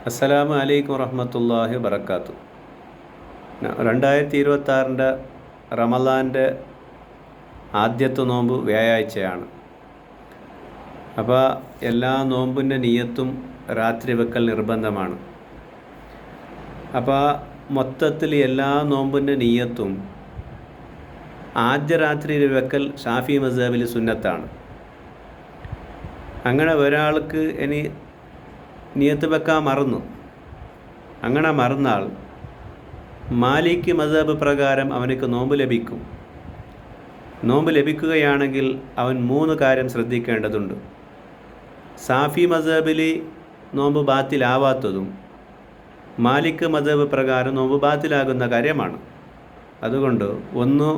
അസ്സലാമു അലൈക്കും വറഹ്മത്തുള്ളാഹി വബറകാതുഹു. 2026 റമളാൻ്റെ ആദ്യത്തെ നോമ്പ് വ്യാഴാഴ്ചയാണ്. അപ്പോൾ എല്ലാ നോമ്പിൻ്റെ നിയ്യത്തും രാത്രി വെക്കൽ നിർബന്ധമാണ്. അപ്പോൾ മൊത്തത്തിൽ എല്ലാ നോമ്പിൻ്റെ നിയ്യത്തും ആദ്യ രാത്രിയിൽ വെക്കൽ ഷാഫി മസ്ഹബിൽ സുന്നത്താണ്. അങ്ങനെ ഒരാൾക്ക് ഇനി നിയത്ത് വെക്കാൻ മറന്നു, അങ്ങനെ മറന്നാൽ മാലിക് മസ്ഹബ് പ്രകാരം അവനക്ക് നോമ്പ് ലഭിക്കും. നോമ്പ് ലഭിക്കുകയാണെങ്കിൽ അവൻ 3 കാര്യം ശ്രദ്ധിക്കേണ്ടതുണ്ട്. ഷാഫി മസ്ഹബിൽ നോമ്പ് ബാത്തിലാവാത്തതും മാലിക് മസ്ഹബ് പ്രകാരം നോമ്പ് ബാത്തിലാകുന്ന കാര്യമാണ്. അതുകൊണ്ട് ഒന്ന്,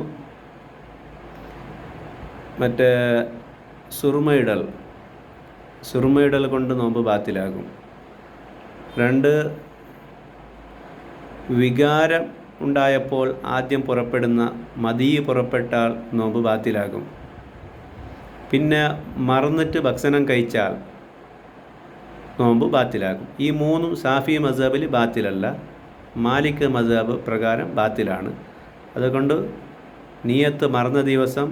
സുറുമയിടൽ കൊണ്ട് നോമ്പ് ബാത്തിലാകും. 2, വികാരം ഉണ്ടായപ്പോൾ ആദ്യം പുറപ്പെടുന്ന മദീ പുറപ്പെട്ടാൽ നോമ്പ് ബാത്തിലാകും. പിന്നെ മറന്നിട്ട് ഭക്ഷണം കഴിച്ചാൽ നോമ്പ് ബാത്തിലാകും. ഈ 3 ഷാഫി മസ്ഹബിൽ ബാത്തിലല്ല, മാലിക് മസ്ഹബ് പ്രകാരം ബാത്തിലാണ്. അതുകൊണ്ട് നിയത്ത് മറന്ന ദിവസം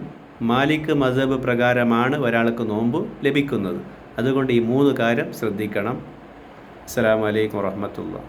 മാലിക് മസ്ഹബ് പ്രകാരമാണ് ഒരാൾക്ക് നോമ്പ് ലഭിക്കുന്നത്. അതുകൊണ്ട് ഈ 3 കാര്യം ശ്രദ്ധിക്കണം. അസ്സലാമു അലൈക്കും വറഹ്മത്തുള്ളാഹി.